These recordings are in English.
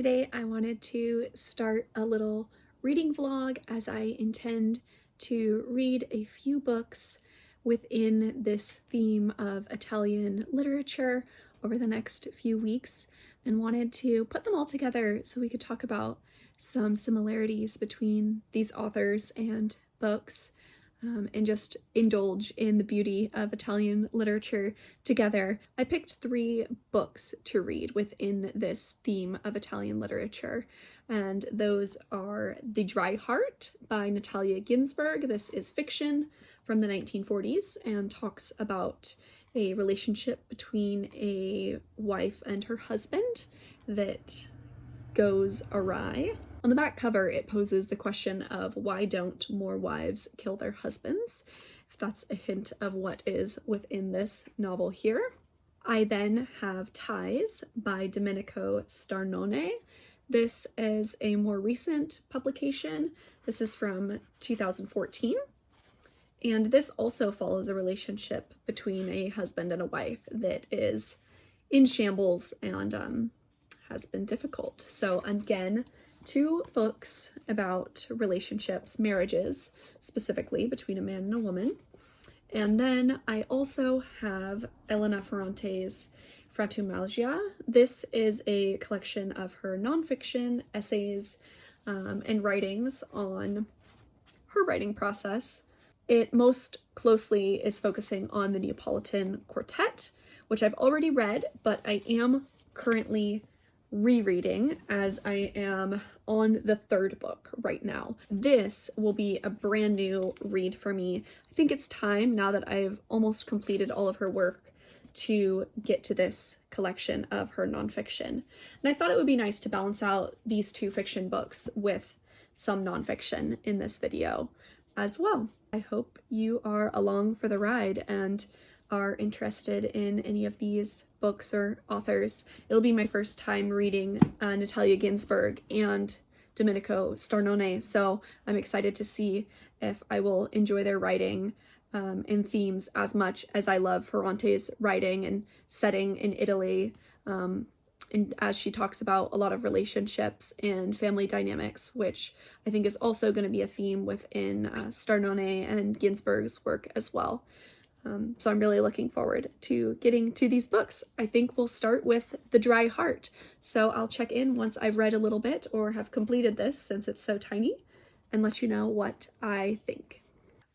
today I wanted to start a little reading vlog as I intend to read a few books within this theme of Italian literature over the next few weeks, and wanted to put them all together so we could talk about some similarities between these authors and books, and just indulge in the beauty of Italian literature together. I picked 3 books to read within this theme of Italian literature, and those are The Dry Heart by Natalia Ginzburg. This is fiction from the 1940s and talks about a relationship between a wife and her husband that goes awry. On the back cover, it poses the question of why don't more wives kill their husbands, if that's a hint of what is within this novel here. I then have Ties by Domenico Starnone. This is a more recent publication. This is from 2014. And this also follows a relationship between a husband and a wife that is in shambles and has been difficult. So again, 2 books about relationships, marriages, specifically between a man and a woman. And then I also have Elena Ferrante's Frantumaglia. This is a collection of her nonfiction essays and writings on her writing process. It most closely is focusing on the Neopolitan quartet, which I've already read, but I am currently rereading as I am on the 3rd book right now. This will be a brand new read for me. I think it's time, now that I've almost completed all of her work, to get to this collection of her nonfiction. And I thought it would be nice to balance out these 2 fiction books with some nonfiction in this video as well. I hope you are along for the ride and are interested in any of these books or authors. It'll be my first time reading Natalia Ginzburg and Domenico Starnone, so I'm excited to see if I will enjoy their writing and themes as much as I love Ferrante's writing and setting in Italy, and as she talks about a lot of relationships and family dynamics, which I think is also going to be a theme within Starnone and Ginzburg's work as well. So I'm really looking forward to getting to these books. I think we'll start with The Dry Heart. So I'll check in once I've read a little bit or have completed this, since it's so tiny, and let you know what I think.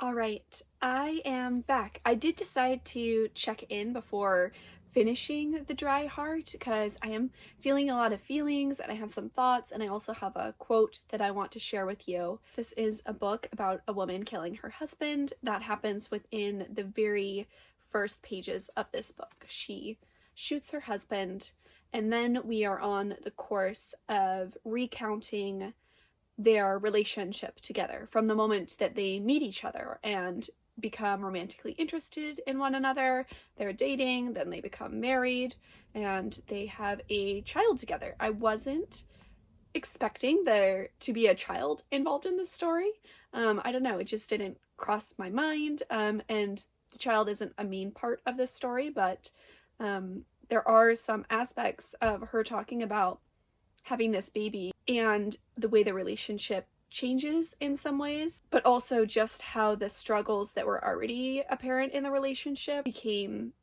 All right, I am back. I did decide to check in before finishing The Dry Heart because I am feeling a lot of feelings and I have some thoughts, and I also have a quote that I want to share with you. This is a book about a woman killing her husband. That happens within the very first pages of this book. She shoots her husband, and then we are on the course of recounting their relationship together from the moment that they meet each other and become romantically interested in one another. They're dating, then they become married, and they have a child together. I wasn't expecting there to be a child involved in this story. I don't know, it just didn't cross my mind, and the child isn't a main part of this story, but there are some aspects of her talking about having this baby and the way the relationship changes in some ways, but also just how the struggles that were already apparent in the relationship became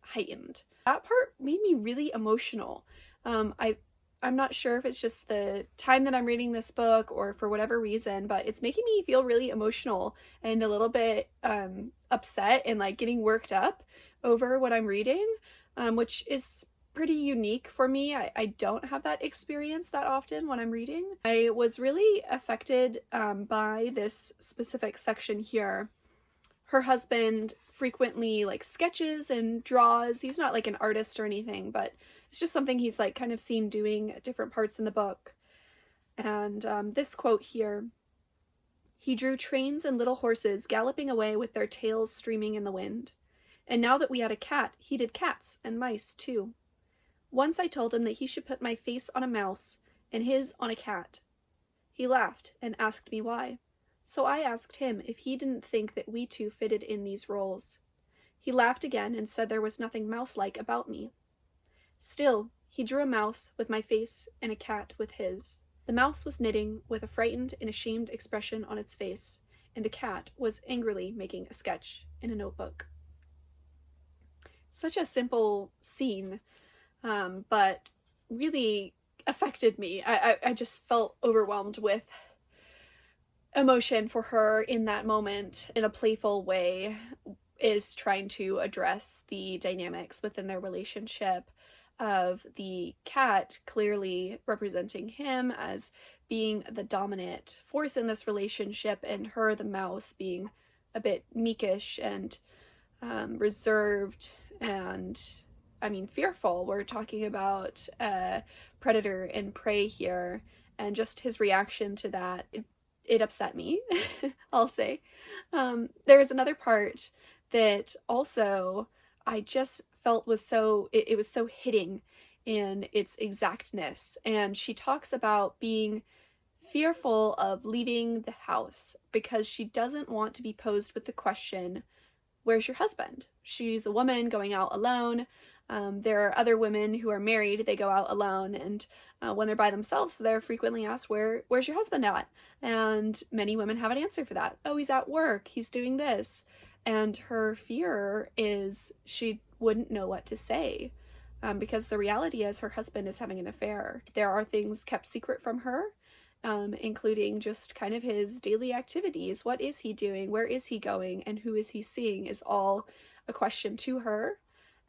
heightened. That part made me really emotional. I'm not sure if it's just the time that I'm reading this book or for whatever reason, but it's making me feel really emotional and a little bit upset and like getting worked up over what I'm reading, which is pretty unique for me. I don't have that experience that often when I'm reading. I was really affected by this specific section here. Her husband frequently like sketches and draws. He's not like an artist or anything, but it's just something he's like kind of seen doing at different parts in the book. And this quote here: "He drew trains and little horses galloping away with their tails streaming in the wind. And now that we had a cat, he did cats and mice too. Once I told him that he should put my face on a mouse and his on a cat. He laughed and asked me why. So I asked him if he didn't think that we two fitted in these roles. He laughed again and said there was nothing mouse-like about me. Still, He drew a mouse with my face and a cat with his. The mouse was knitting with a frightened and ashamed expression on its face, and the cat was angrily making a sketch in a notebook. Such a simple scene, but really affected me. I just felt overwhelmed with emotion for her in that moment, in a playful way, is trying to address the dynamics within their relationship of the cat clearly representing him as being the dominant force in this relationship, and her, the mouse, being a bit meekish and reserved and, I mean, fearful. We're talking about predator and prey here, and just his reaction to that, it upset me, I'll say. There was another part that also I just felt was so, it was so hitting in its exactness. And she talks about being fearful of leaving the house because she doesn't want to be posed with the question, where's your husband? She's a woman going out alone. There are other women who are married, they go out alone, and when they're by themselves, they're frequently asked, where's your husband at? And many women have an answer for that. Oh, he's at work, he's doing this. And her fear is she wouldn't know what to say, because the reality is her husband is having an affair. There are things kept secret from her, including just kind of his daily activities. What is he doing? Where is he going? And who is he seeing is all a question to her.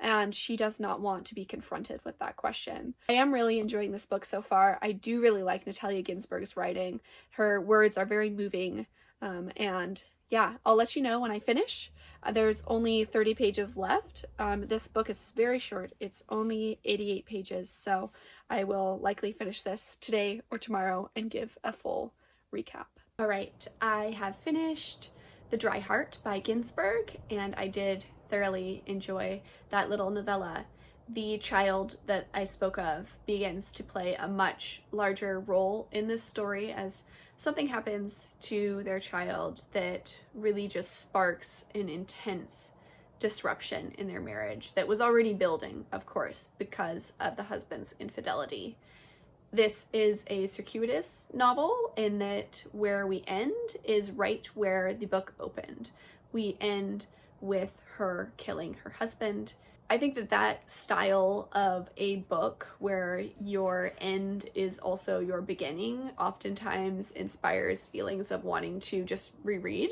And she does not want to be confronted with that question. I am really enjoying this book so far. I do really like Natalia Ginzburg's writing. Her words are very moving, and yeah, I'll let you know when I finish. There's only 30 pages left. This book is very short. It's only 88 pages, so I will likely finish this today or tomorrow and give a full recap. All right, I have finished The Dry Heart by Ginzburg, and I did thoroughly enjoy that little novella. The child that I spoke of begins to play a much larger role in this story as something happens to their child that really just sparks an intense disruption in their marriage that was already building, of course, because of the husband's infidelity. This is a circuitous novel in that where we end is right where the book opened. We end with her killing her husband. I think that that style of a book where your end is also your beginning oftentimes inspires feelings of wanting to just reread,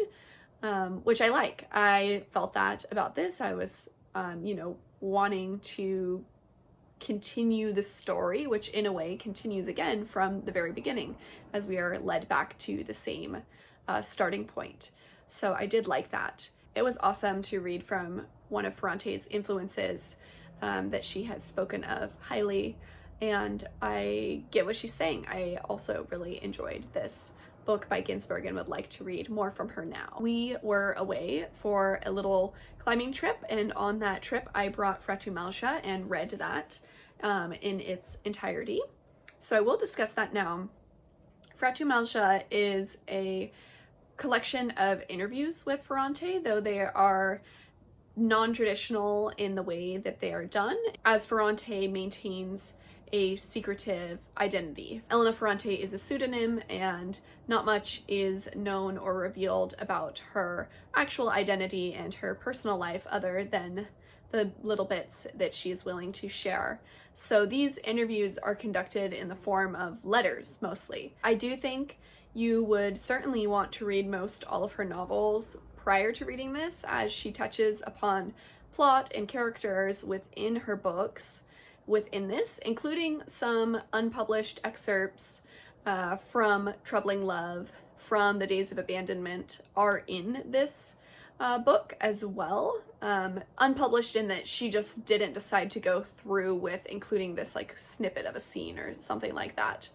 which I like. I felt that about this. I was, wanting to continue the story, which in a way continues again from the very beginning as we are led back to the same starting point. So I did like that. It was awesome to read from one of Ferrante's influences that she has spoken of highly, and I get what she's saying. I also really enjoyed this book by Ginzburg and would like to read more from her now. We were away for a little climbing trip, and on that trip I brought frantumaglia and read that in its entirety. So I will discuss that now. Frantumaglia is a collection of interviews with Ferrante, though they are non-traditional in the way that they are done, as Ferrante maintains a secretive identity. Elena Ferrante is a pseudonym, and not much is known or revealed about her actual identity and her personal life other than the little bits that she is willing to share. So these interviews are conducted in the form of letters, mostly. I do think you would certainly want to read most all of her novels prior to reading this, as she touches upon plot and characters within her books within this, including some unpublished excerpts from Troubling Love, from The Days of Abandonment, are in this book as well. Unpublished in that she just didn't decide to go through with including this like snippet of a scene or something like that.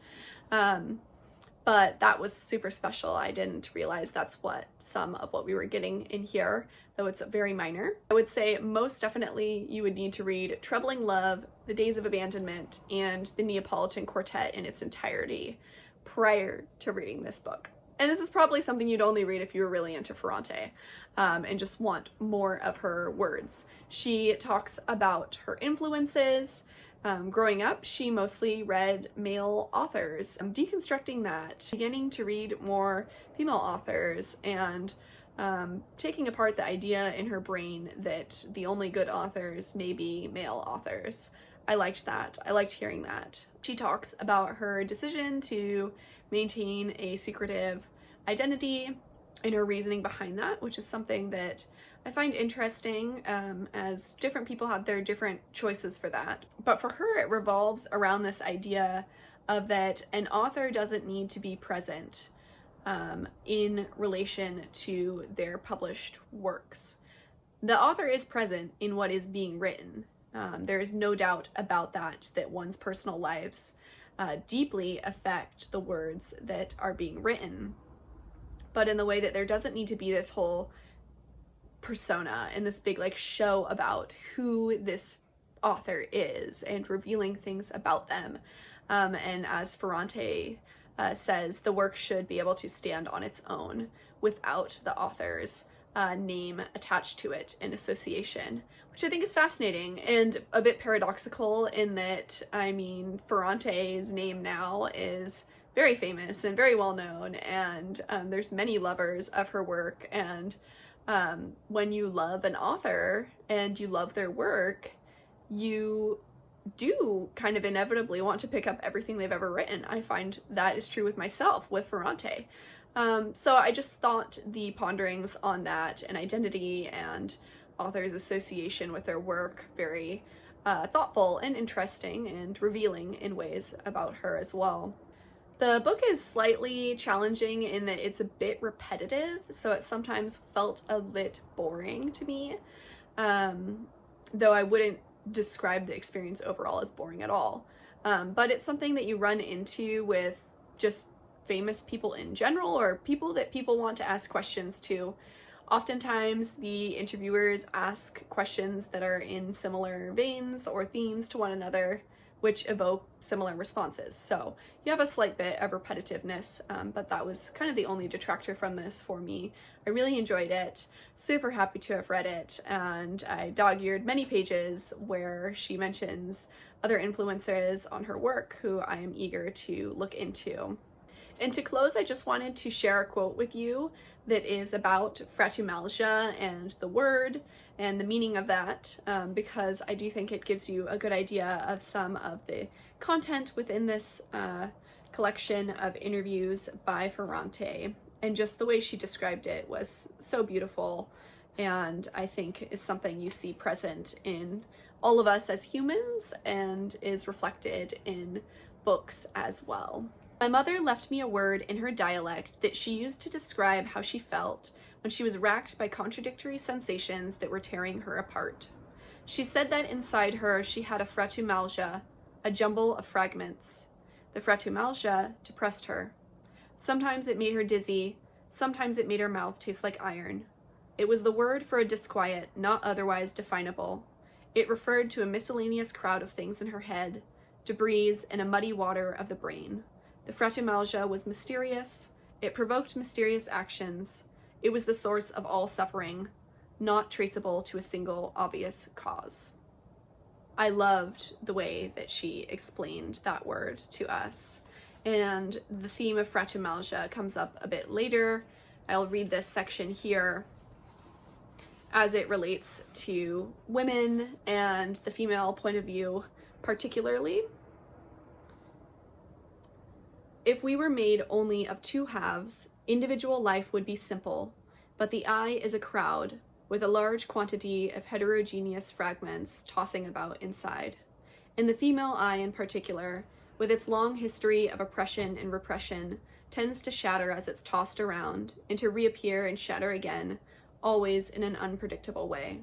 But that was super special. I didn't realize that's what some of what we were getting in here, though it's very minor. I would say most definitely you would need to read Troubling Love, The Days of Abandonment, and the Neopolitan Quartet in its entirety prior to reading this book. And this is probably something you'd only read if you were really into Ferrante and just want more of her words. She talks about her influences, Growing up, she mostly read male authors. Deconstructing that, beginning to read more female authors, and taking apart the idea in her brain that the only good authors may be male authors. I liked that. I liked hearing that. She talks about her decision to maintain a secretive identity and her reasoning behind that, which is something that I find interesting, as different people have their different choices for that. But for her, it revolves around this idea of that an author doesn't need to be present in relation to their published works. The author is present in what is being written. There is no doubt about that one's personal lives deeply affect the words that are being written, but in the way that there doesn't need to be this whole persona and this big show about who this author is and revealing things about them. And as Ferrante says, the work should be able to stand on its own without the author's name attached to it in association, which I think is fascinating and a bit paradoxical in that, Ferrante's name now is very famous and very well known, and there's many lovers of her work, and when you love an author and you love their work, you do kind of inevitably want to pick up everything they've ever written. I find that is true with myself, with Ferrante. So I just thought the ponderings on that and identity and authors' association with their work very thoughtful and interesting and revealing in ways about her as well. The book is slightly challenging in that it's a bit repetitive, so it sometimes felt a bit boring to me, though I wouldn't describe the experience overall as boring at all. But it's something that you run into with just famous people in general, or people that people want to ask questions to. Oftentimes, the interviewers ask questions that are in similar veins or themes to one another, which evoke similar responses. So you have a slight bit of repetitiveness, but that was kind of the only detractor from this for me. I really enjoyed it, super happy to have read it, and I dog-eared many pages where she mentions other influences on her work who I am eager to look into. And to close, I just wanted to share a quote with you that is about frantumaglia and the word and the meaning of that, because I do think it gives you a good idea of some of the content within this collection of interviews by Ferrante. And just the way she described it was so beautiful, and I think is something you see present in all of us as humans and is reflected in books as well. My mother left me a word in her dialect that she used to describe how she felt when she was racked by contradictory sensations that were tearing her apart. She said that inside her she had a frantumaglia, a jumble of fragments. The frantumaglia depressed her. Sometimes it made her dizzy, sometimes it made her mouth taste like iron. It was the word for a disquiet not otherwise definable. It referred to a miscellaneous crowd of things in her head, debris in a muddy water of the brain. The frantumaglia was mysterious, it provoked mysterious actions, it was the source of all suffering, not traceable to a single obvious cause. I loved the way that she explained that word to us, and the theme of frantumaglia comes up a bit later. I'll read this section here as it relates to women and the female point of view particularly. If we were made only of two halves, individual life would be simple, but the eye is a crowd, with a large quantity of heterogeneous fragments tossing about inside. And the female eye in particular, with its long history of oppression and repression, tends to shatter as it's tossed around, and to reappear and shatter again, always in an unpredictable way.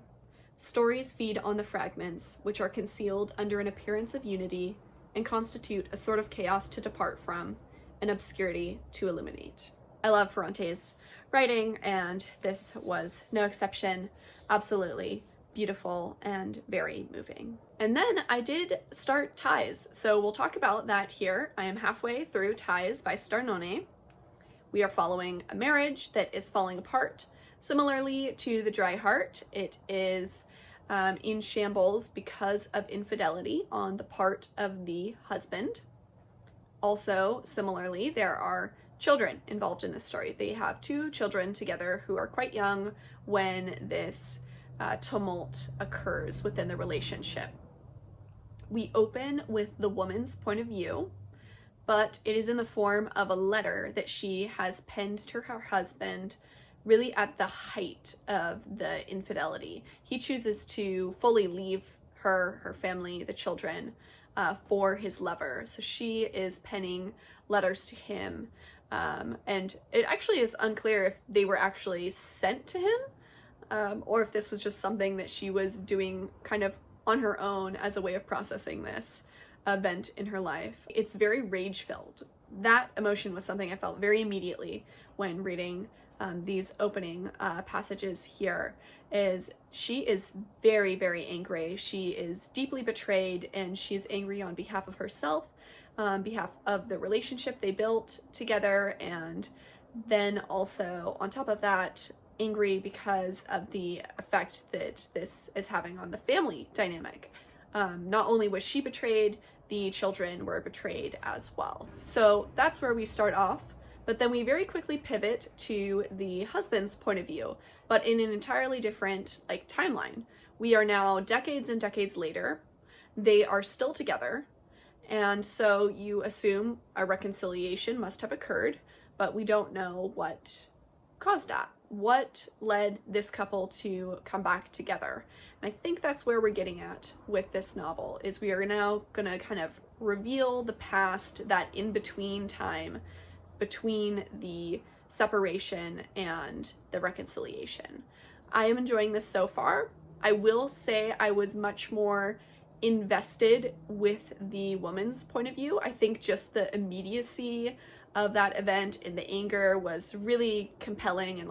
Stories feed on the fragments, which are concealed under an appearance of unity, and constitute a sort of chaos to depart from, and obscurity to illuminate. I love Ferrante's writing, and this was no exception. Absolutely beautiful and very moving. And then I did start Ties, so we'll talk about that here. I am halfway through Ties by Starnone. We are following a marriage that is falling apart. Similarly to The Dry Heart, it is in shambles because of infidelity on the part of the husband. Also, similarly, there are children involved in this story. They have 2 children together who are quite young when this tumult occurs within the relationship. We open with the woman's point of view, but it is in the form of a letter that she has penned to her husband really at the height of the infidelity. He chooses to fully leave her family, the children, for his lover. So she is penning letters to him. And it actually is unclear if they were actually sent to him, or if this was just something that she was doing kind of on her own as a way of processing this event in her life. It's very rage-filled. That emotion was something I felt very immediately when reading these opening passages here. Is she is very, very angry. She is deeply betrayed, and she's angry on behalf of herself, on behalf of the relationship they built together, and then also on top of that, angry because of the effect that this is having on the family dynamic. Not only was she betrayed, the children were betrayed as well. So that's where we start off, but then we very quickly pivot to the husband's point of view, but in an entirely different timeline. We are now decades and decades later. They are still together, and so you assume a reconciliation must have occurred, but we don't know what caused that. What led this couple to come back together? And I think that's where we're getting at with this novel, is we are now going to kind of reveal the past, that in-between time between the separation and the reconciliation. I am enjoying this so far. I will say I was much more invested with the woman's point of view. I think just the immediacy of that event and the anger was really compelling and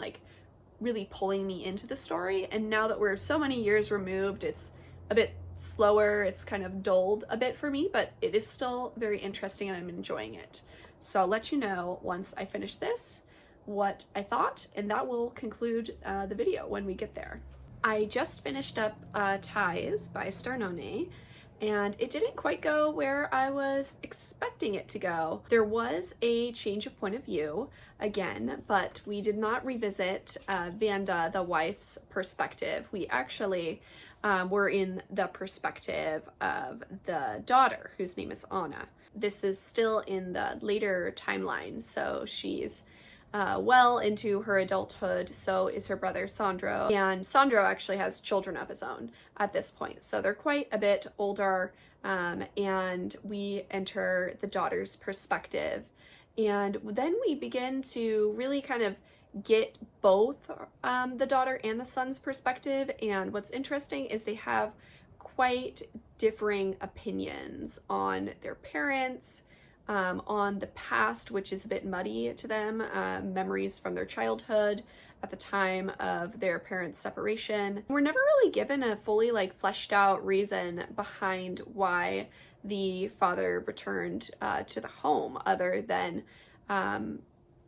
really pulling me into the story. And now that we're so many years removed, it's a bit slower. It's kind of dulled a bit for me, but it is still very interesting and I'm enjoying it. So I'll let you know once I finish this what I thought, and that will conclude the video when we get there. I just finished up Ties by Starnone, and it didn't quite go where I was expecting it to go. There was a change of point of view again, but we did not revisit Vanda, the wife's perspective. We actually were in the perspective of the daughter, whose name is Anna. This is still in the later timeline, so she's well into her adulthood, so is her brother Sandro, and Sandro actually has children of his own at this point, so they're quite a bit older, and we enter the daughter's perspective, and then we begin to really kind of get both the daughter and the son's perspective. And what's interesting is they have quite differing opinions on their parents, on the past, which is a bit muddy to them, memories from their childhood at the time of their parents' separation. We're never really given a fully fleshed out reason behind why the father returned to the home, other than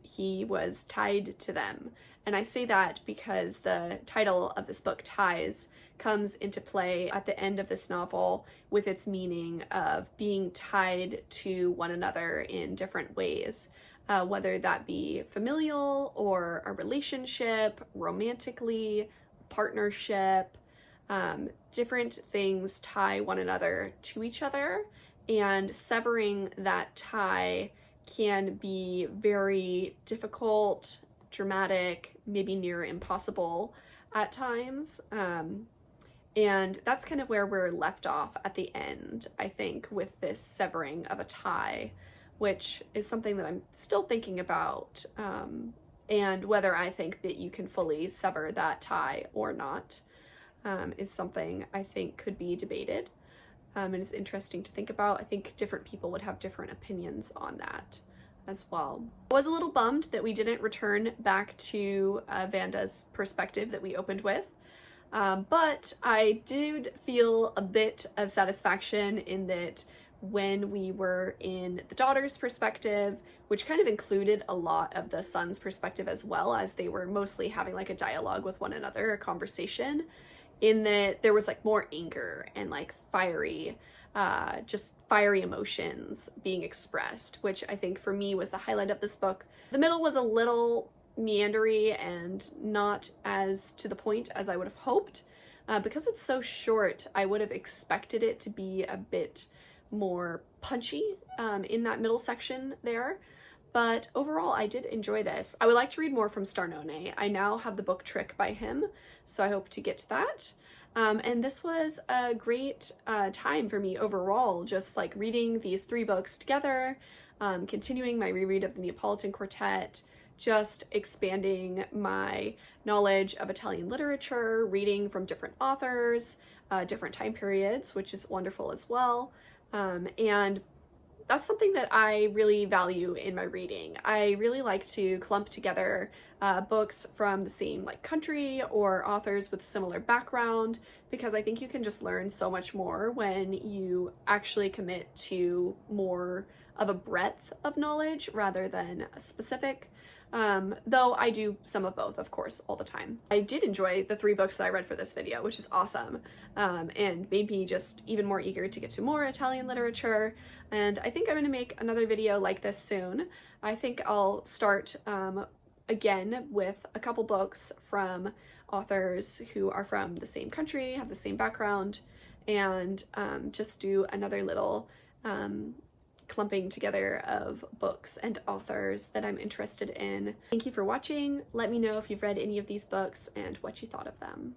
he was tied to them. And I say that because the title of this book, Ties, comes into play at the end of this novel with its meaning of being tied to one another in different ways, whether that be familial or a relationship, romantically, partnership, different things tie one another to each other, and severing that tie can be very difficult, dramatic, maybe near impossible at times. And that's kind of where we're left off at the end, I think, with this severing of a tie, which is something that I'm still thinking about, and whether I think that you can fully sever that tie or not is something I think could be debated, and is interesting to think about. I think different people would have different opinions on that as well. I was a little bummed that we didn't return back to Vanda's perspective that we opened with. But I did feel a bit of satisfaction in that when we were in the daughter's perspective, which kind of included a lot of the son's perspective as well, as they were mostly having a dialogue with one another, a conversation, in that there was like more anger and like just fiery emotions being expressed, which I think for me was the highlight of this book. The middle was a little meandery and not as to the point as I would have hoped. Because it's so short, I would have expected it to be a bit more punchy in that middle section there. But overall, I did enjoy this. I would like to read more from Starnone. I now have the book Trick by him, so I hope to get to that. And this was a great time for me overall, just like reading these 3 books together, continuing my reread of the Neopolitan Quartet, just expanding my knowledge of Italian literature, reading from different authors, different time periods, which is wonderful as well. And that's something that I really value in my reading. I really like to clump together books from the same like country or authors with similar background, because I think you can just learn so much more when you actually commit to more of a breadth of knowledge rather than a specific. Though I do some of both, of course, all the time. I did enjoy the 3 books that I read for this video, which is awesome, and made me just even more eager to get to more Italian literature. And I think I'm going to make another video like this soon. I think I'll start again with a couple books from authors who are from the same country, have the same background, and just do another little clumping together of books and authors that I'm interested in. Thank you for watching. Let me know if you've read any of these books and what you thought of them.